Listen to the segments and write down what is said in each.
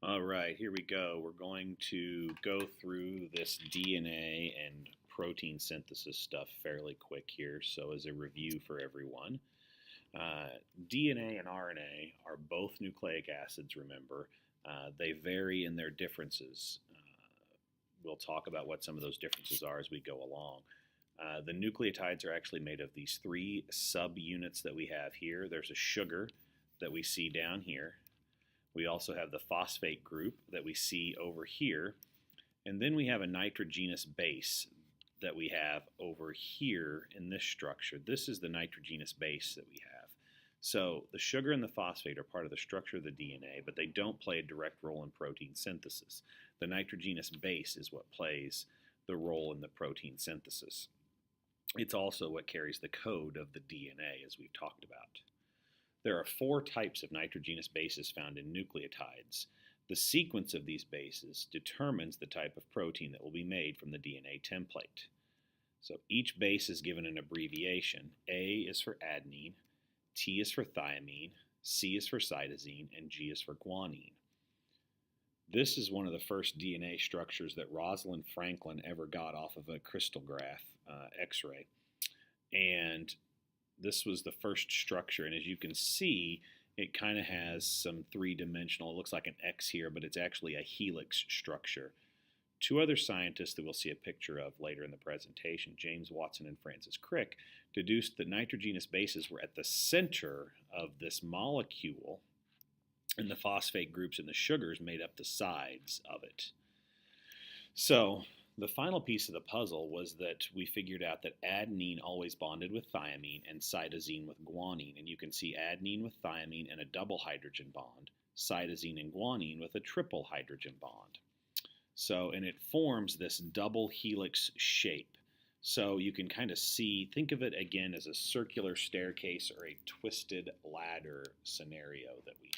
All right, here we go. We're going to go through this DNA and protein synthesis stuff fairly quick here. So as a review for everyone, DNA and RNA are both nucleic acids, remember. They vary in their differences. We'll talk about what some of those differences are as we go along. The nucleotides are actually made of these three subunits that we have here. There's a sugar that we see down here. We also have the phosphate group that we see over here. And then we have a nitrogenous base that we have over here in this structure. This is the nitrogenous base that we have. So the sugar and the phosphate are part of the structure of the DNA, but they don't play a direct role in protein synthesis. The nitrogenous base is what plays the role in the protein synthesis. It's also what carries the code of the DNA, as we've talked about. There are four types of nitrogenous bases found in nucleotides. The sequence of these bases determines the type of protein that will be made from the DNA template. So each base is given an abbreviation. A is for adenine, T is for thymine, C is for cytosine, and G is for guanine. This is one of the first DNA structures that Rosalind Franklin ever got off of a crystallograph X-ray. And this was the first structure, and as you can see, it kind of has some three-dimensional, it looks like an X here, but it's actually a helix structure. Two other scientists that we'll see a picture of later in the presentation, James Watson and Francis Crick, deduced that nitrogenous bases were at the center of this molecule, and the phosphate groups and the sugars made up the sides of it. So the final piece of the puzzle was that we figured out that adenine always bonded with thymine and cytosine with guanine. And you can see adenine with thymine and a double hydrogen bond, cytosine and guanine with a triple hydrogen bond. So, and it forms this double helix shape. So you can kind of see, think of it again as a circular staircase or a twisted ladder scenario that we have.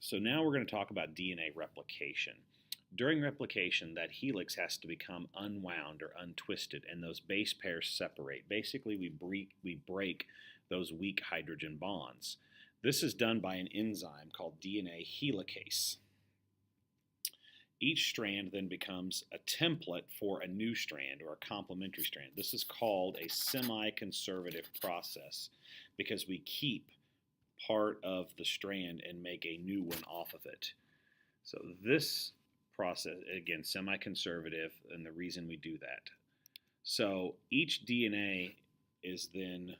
So now we're going to talk about DNA replication. During replication, that helix has to become unwound or untwisted, and those base pairs separate. Basically, we break those weak hydrogen bonds. This is done by an enzyme called DNA helicase. Each strand then becomes a template for a new strand or a complementary strand. This is called a semi-conservative process because we keep part of the strand and make a new one off of it. So this process, again, semi-conservative, and the reason we do that. So each DNA is then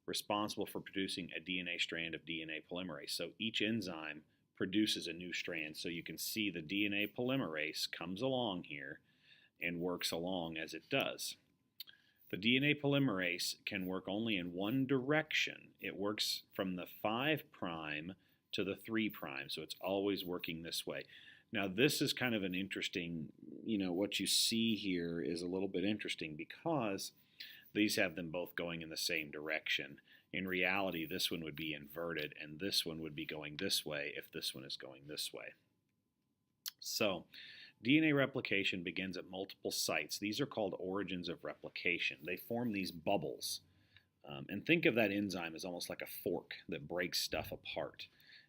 responsible for producing a DNA strand of DNA polymerase. So each enzyme produces a new strand. So you can see the DNA polymerase comes along here and works along as it does. The DNA polymerase can work only in one direction. It works from the 5' to the 3', so it's always working this way. Now, this is kind of an interesting, what you see here is a little bit interesting because these have them both going in the same direction. In reality, this one would be inverted, and this one would be going this way if this one is going this way. So, DNA replication begins at multiple sites. These are called origins of replication. They form these bubbles. And think of that enzyme as almost like a fork that breaks stuff apart.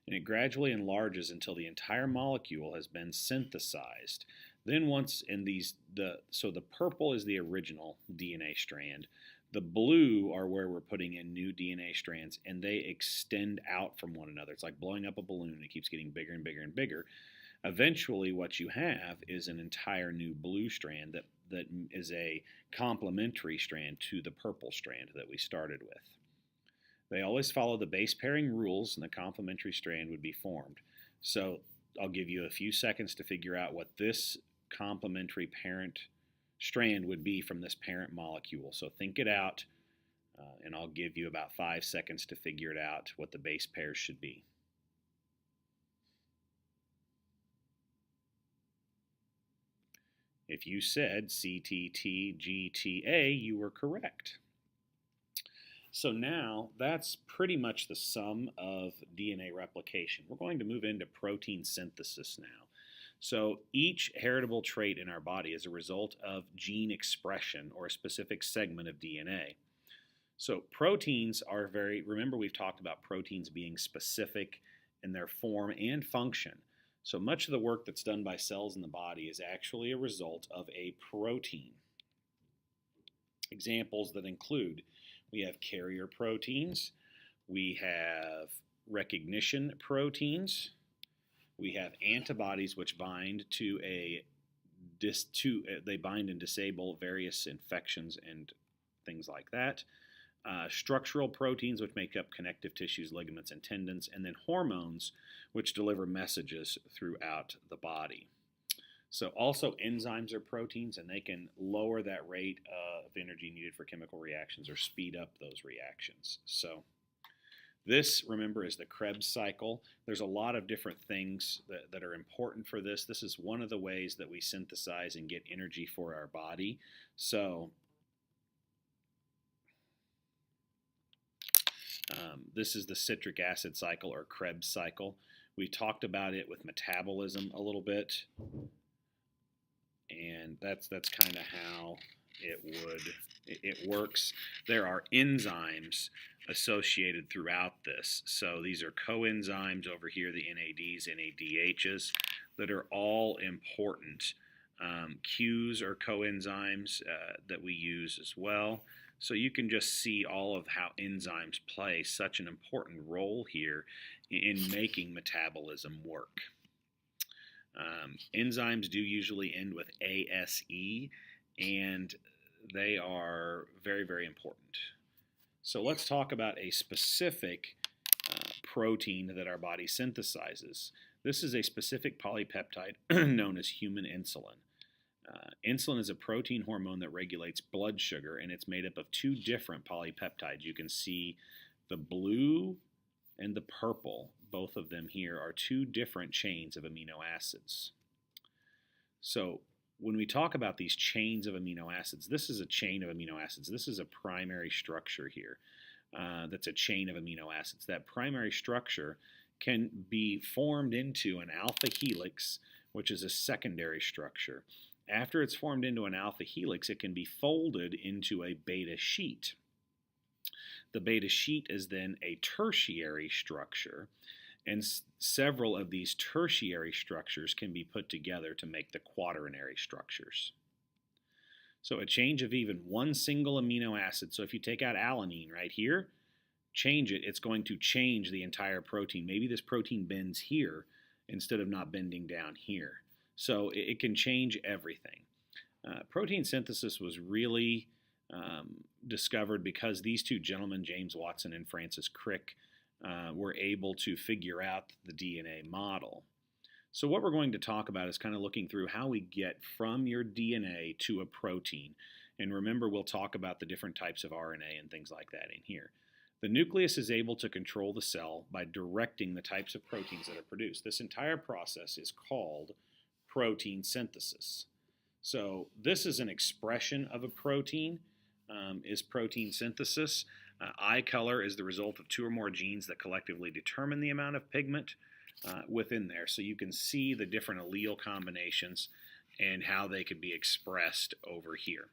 And it gradually enlarges until the entire molecule has been synthesized. Then once in so the purple is the original DNA strand. The blue are where we're putting in new DNA strands, and they extend out from one another. It's like blowing up a balloon. It keeps getting bigger and bigger and bigger. Eventually, what you have is an entire new blue strand that is a complementary strand to the purple strand that we started with. They always follow the base pairing rules, and the complementary strand would be formed. So I'll give you a few seconds to figure out what this complementary parent strand would be from this parent molecule. So think it out, and I'll give you about 5 seconds to figure it out what the base pairs should be. If you said CTTGTA, you were correct. So now that's pretty much the sum of DNA replication. We're going to move into protein synthesis now. So each heritable trait in our body is a result of gene expression or a specific segment of DNA. So proteins are remember we've talked about proteins being specific in their form and function. So much of the work that's done by cells in the body is actually a result of a protein. Examples that include, we have carrier proteins, we have recognition proteins, we have antibodies which bind to they bind and disable various infections and things like that. Structural proteins which make up connective tissues, ligaments, and tendons, and then hormones which deliver messages throughout the body. So also enzymes are proteins, and they can lower that rate of energy needed for chemical reactions or speed up those reactions. So this, remember, is the Krebs cycle. There's a lot of different things that are important for this. This is one of the ways that we synthesize and get energy for our body. So this is the citric acid cycle or Krebs cycle. We talked about it with metabolism a little bit, and that's kind of how it works. There are enzymes associated throughout this. So these are coenzymes over here, the NADs, NADHs, that are all important. Qs are coenzymes that we use as well. So you can just see all of how enzymes play such an important role here in making metabolism work. Enzymes do usually end with ASE, and they are very, very important. So let's talk about a specific protein that our body synthesizes. This is a specific polypeptide known as human insulin. Insulin is a protein hormone that regulates blood sugar, and it's made up of two different polypeptides. You can see the blue and the purple. Both of them here are two different chains of amino acids. So when we talk about these chains of amino acids, this is a chain of amino acids. This is a primary structure here that's a chain of amino acids. That primary structure can be formed into an alpha helix, which is a secondary structure. After it's formed into an alpha helix, it can be folded into a beta sheet. The beta sheet is then a tertiary structure, and several of these tertiary structures can be put together to make the quaternary structures. So a change of even one single amino acid, so if you take out alanine right here, change it, it's going to change the entire protein. Maybe this protein bends here instead of not bending down here. So it can change everything. Protein synthesis was really discovered because these two gentlemen, James Watson and Francis Crick, were able to figure out the DNA model. So what we're going to talk about is kind of looking through how we get from your DNA to a protein. And remember, we'll talk about the different types of RNA and things like that in here. The nucleus is able to control the cell by directing the types of proteins that are produced. This entire process is called protein synthesis. So this is an expression of a protein, is protein synthesis. Eye color is the result of two or more genes that collectively determine the amount of pigment within there. So you can see the different allele combinations and how they can be expressed over here.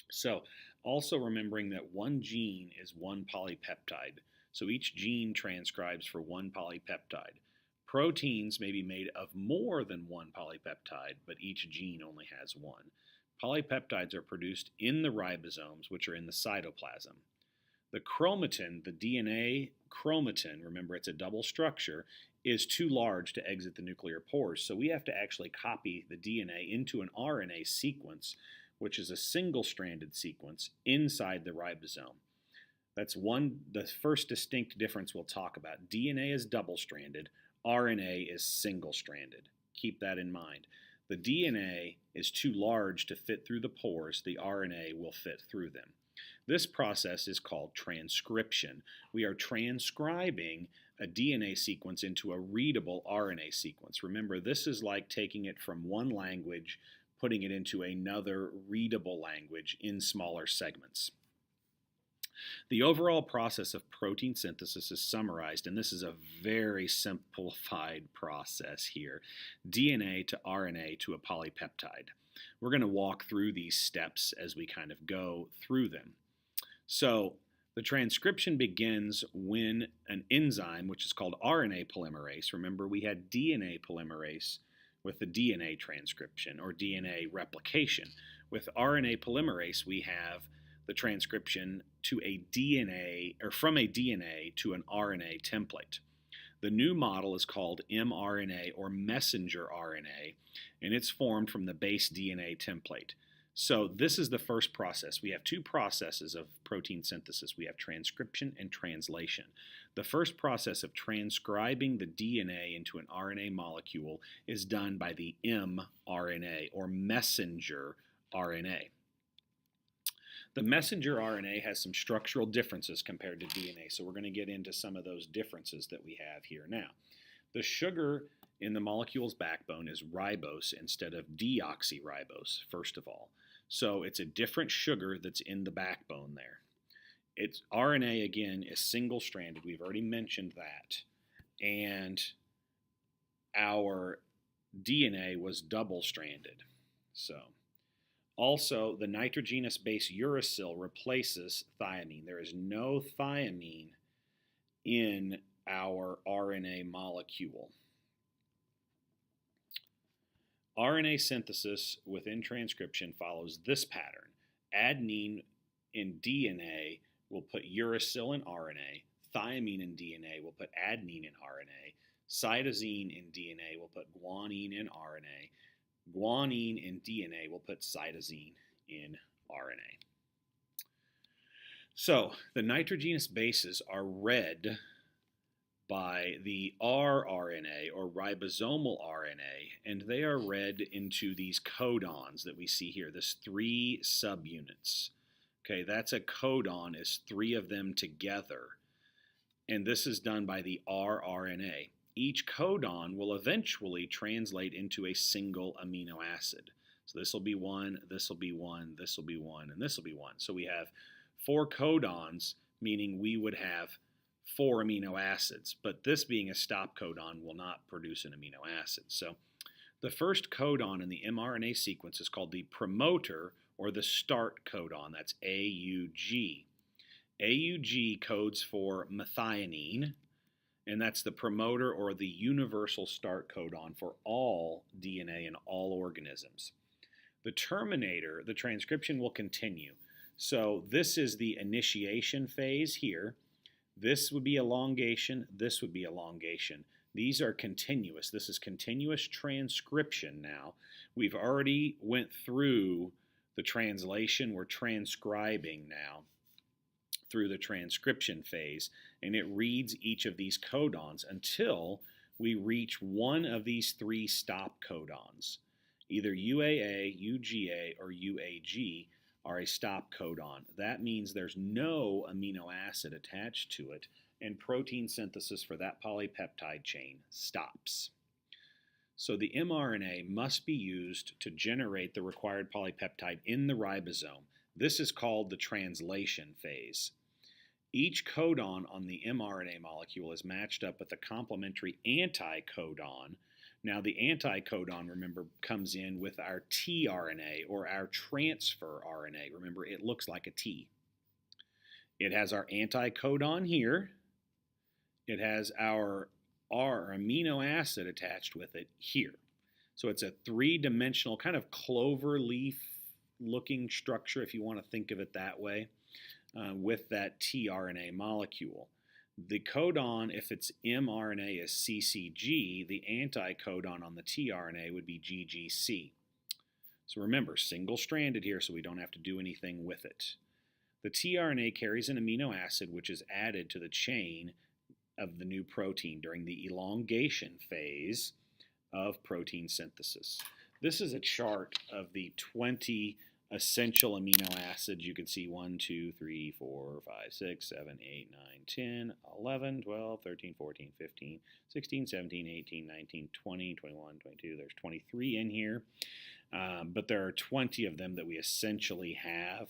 So also remembering that one gene is one polypeptide. So each gene transcribes for one polypeptide. Proteins may be made of more than one polypeptide, but each gene only has one. Polypeptides are produced in the ribosomes, which are in the cytoplasm. The chromatin, the DNA chromatin, remember it's a double structure, is too large to exit the nuclear pores. So we have to actually copy the DNA into an RNA sequence, which is a single-stranded sequence inside the ribosome. That's the first distinct difference we'll talk about. DNA is double-stranded. RNA is single-stranded. Keep that in mind. The DNA is too large to fit through the pores. The RNA will fit through them. This process is called transcription. We are transcribing a DNA sequence into a readable RNA sequence. Remember, this is like taking it from one language, putting it into another readable language in smaller segments. The overall process of protein synthesis is summarized, and this is a very simplified process here. DNA to RNA to a polypeptide. We're going to walk through these steps as we kind of go through them. So The transcription begins when an enzyme, which is called RNA polymerase, remember we had DNA polymerase with the DNA transcription or DNA replication. With RNA polymerase, we have the transcription to a DNA or from a DNA to an RNA template. The new model is called mRNA or messenger RNA, and it's formed from the base DNA template. So this is the first process. We have two processes of protein synthesis. We have transcription and translation. The first process of transcribing the DNA into an RNA molecule is done by the mRNA or messenger RNA. The messenger RNA has some structural differences compared to DNA, so we're going to get into some of those differences that we have here now. The sugar in the molecule's backbone is ribose instead of deoxyribose, first of all. So it's a different sugar that's in the backbone there. Its RNA, again, is single-stranded. We've already mentioned that. And our DNA was double-stranded. So, also, the nitrogenous base uracil replaces thiamine. There is no thiamine in our RNA molecule. RNA synthesis within transcription follows this pattern. Adenine in DNA will put uracil in RNA. Thiamine in DNA will put adenine in RNA. Cytosine in DNA will put guanine in RNA. Guanine in DNA will put cytosine in RNA. So the nitrogenous bases are read by the rRNA or ribosomal RNA, and they are read into these codons that we see here, this 3 subunits. Okay, that's a codon, is 3 of them together, and this is done by the rRNA. Each codon will eventually translate into a single amino acid. So this will be 1, this will be 1, this will be 1, and this will be 1. So we have 4 codons, meaning we would have 4 amino acids, but this being a stop codon will not produce an amino acid. So the first codon in the mRNA sequence is called the promoter or the start codon. That's AUG. AUG codes for methionine, and that's the promoter or the universal start codon for all DNA in all organisms. The terminator, the transcription will continue. So this is the initiation phase here. This would be elongation, this would be elongation. These are continuous. This is continuous transcription now. We've already went through the translation. We're transcribing now through the transcription phase, and it reads each of these codons until we reach one of these 3 stop codons. Either UAA, UGA, or UAG are a stop codon. That means there's no amino acid attached to it, and protein synthesis for that polypeptide chain stops. So the mRNA must be used to generate the required polypeptide in the ribosome. This is called the translation phase. Each codon on the mRNA molecule is matched up with a complementary anticodon. Now the anticodon, remember, comes in with our tRNA or our transfer RNA. Remember, it looks like a T. It has our anticodon here. It has our amino acid attached with it here. So it's a 3-dimensional kind of clover leaf looking structure, if you want to think of it that way, with that tRNA molecule. The codon, if its mRNA is CCG, the anticodon on the tRNA would be GGC. So remember, single-stranded here, so we don't have to do anything with it. The tRNA carries an amino acid which is added to the chain of the new protein during the elongation phase of protein synthesis. This is a chart of the 20 essential amino acids. You can see 1, 2, 3, 4, 5, 6, 7, 8, 9, 10, 11, 12, 13, 14, 15, 16, 17, 18, 19, 20, 21, 22. There's 23 in here. But there are 20 of them that we essentially have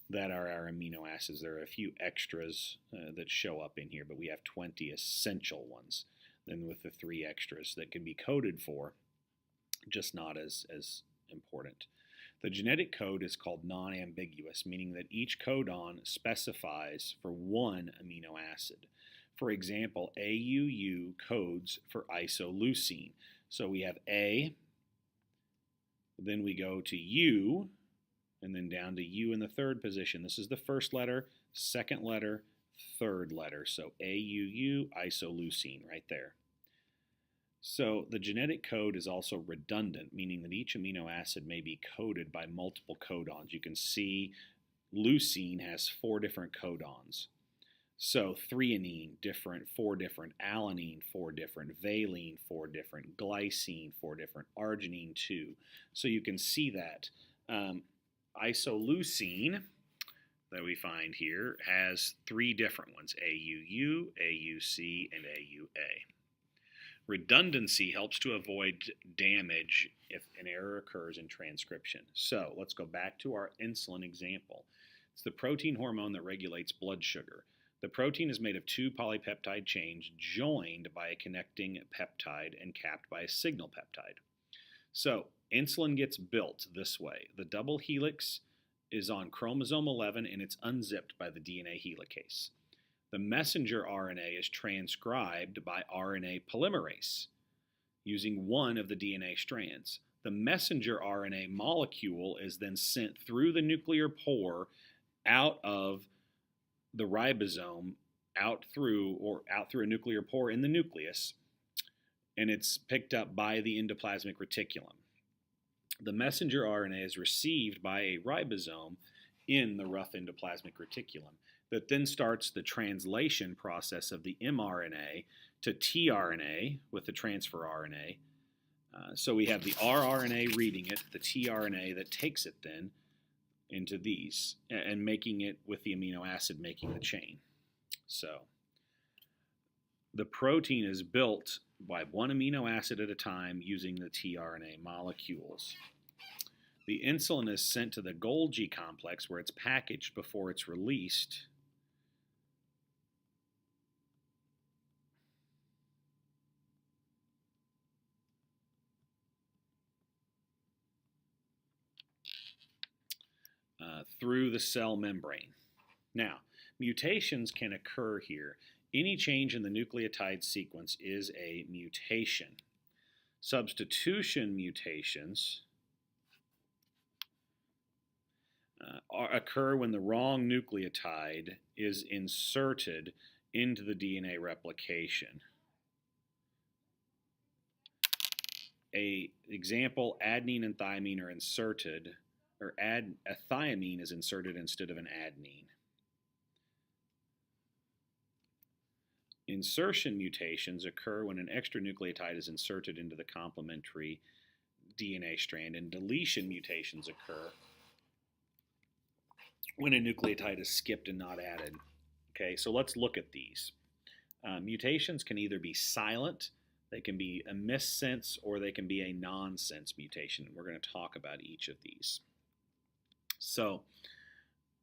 that are our amino acids. There are a few extras that show up in here, but we have 20 essential ones. Then with the 3 extras that can be coded for, just not as important. The genetic code is called non-ambiguous, meaning that each codon specifies for one amino acid. For example, AUU codes for isoleucine. So we have A, then we go to U, and then down to U in the third position. This is the first letter, second letter, third letter. So AUU, isoleucine, right there. So the genetic code is also redundant, meaning that each amino acid may be coded by multiple codons. You can see leucine has 4 different codons. So threonine, different, 4 different, alanine, 4 different, valine, 4 different, glycine, 4 different, arginine, 2. So you can see that isoleucine that we find here has 3 different ones, AUU, AUC, and AUA. Redundancy helps to avoid damage if an error occurs in transcription. So let's go back to our insulin example. It's the protein hormone that regulates blood sugar. The protein is made of 2 polypeptide chains joined by a connecting peptide and capped by a signal peptide. So insulin gets built this way. The double helix is on chromosome 11 and it's unzipped by the DNA helicase. The messenger RNA is transcribed by RNA polymerase using one of the DNA strands. The messenger RNA molecule is then sent through the nuclear pore out of the ribosome, out through a nuclear pore in the nucleus, and it's picked up by the endoplasmic reticulum. The messenger RNA is received by a ribosome in the rough endoplasmic reticulum that then starts the translation process of the mRNA to tRNA with the transfer RNA. So we have the rRNA reading it, the tRNA that takes it then into these and making it with the amino acid making the chain. So the protein is built by one amino acid at a time using the tRNA molecules. The insulin is sent to the Golgi complex where it's packaged before it's released through the cell membrane. Now, mutations can occur here. Any change in the nucleotide sequence is a mutation. Substitution mutations occur when the wrong nucleotide is inserted into the DNA replication. An example, adenine and thymine are inserted, or a thiamine is inserted instead of an adenine. Insertion mutations occur when an extra nucleotide is inserted into the complementary DNA strand, and deletion mutations occur when a nucleotide is skipped and not added. Okay, so let's look at these. Mutations can either be silent, they can be a missense, or they can be a nonsense mutation. We're going to talk about each of these. So,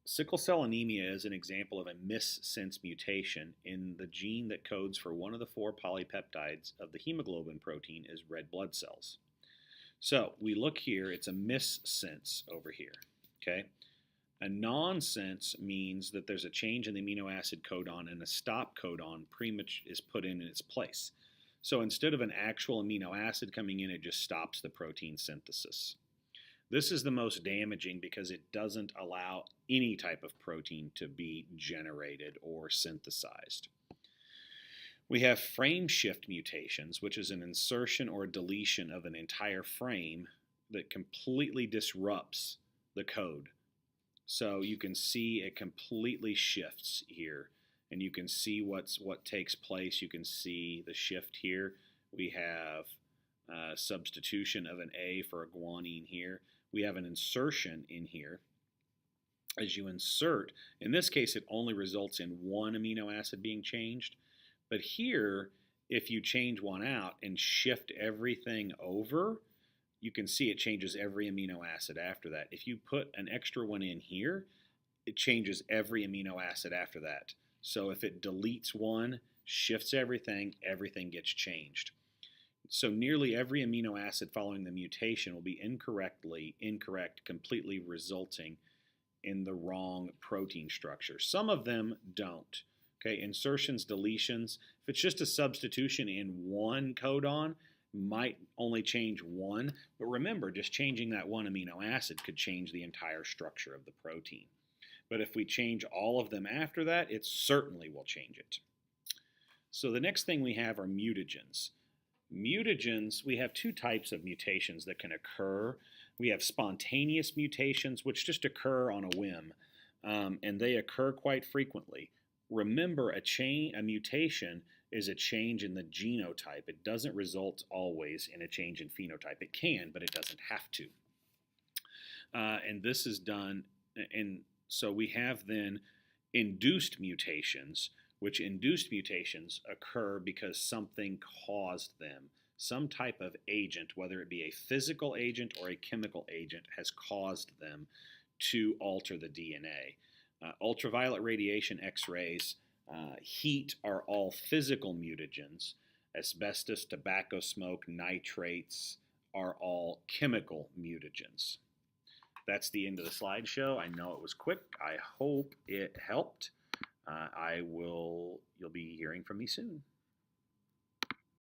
sickle cell anemia is an example of a missense mutation in the gene that codes for one of the 4 polypeptides of the hemoglobin protein is red blood cells. So, we look here, it's a missense over here, okay? A nonsense means that there's a change in the amino acid codon and a stop codon is put in its place. So instead of an actual amino acid coming in, it just stops the protein synthesis. This is the most damaging because it doesn't allow any type of protein to be generated or synthesized. We have frameshift mutations, which is an insertion or deletion of an entire frame that completely disrupts the code. So you can see it completely shifts here, and you can see what takes place. You can see the shift here. We have substitution of an A for a guanine here. We have an insertion in here. As you insert, in this case, it only results in one amino acid being changed. But here, if you change one out and shift everything over, you can see it changes every amino acid after that. If you put an extra one in here, it changes every amino acid after that. So if it deletes one, shifts everything, everything gets changed. So nearly every amino acid following the mutation will be incorrect, completely resulting in the wrong protein structure. Some of them don't. Okay, insertions, deletions, if it's just a substitution in one codon, might only change one, but remember, just changing that one amino acid could change the entire structure of the protein. But if we change all of them after that, it certainly will change it. So the next thing we have are mutagens. Mutagens, we have two types of mutations that can occur. We have spontaneous mutations, which just occur on a whim, and they occur quite frequently. Remember, a mutation is a change in the genotype. It doesn't result always in a change in phenotype. It can, but it doesn't have to. And this is done, and so we have then induced mutations, which induced mutations occur because something caused them. Some type of agent, whether it be a physical agent or a chemical agent, has caused them to alter the DNA. Ultraviolet radiation, X-rays, heat are all physical mutagens. Asbestos, tobacco smoke, nitrates are all chemical mutagens. That's the end of the slideshow. I know it was quick. I hope it helped. You'll be hearing from me soon.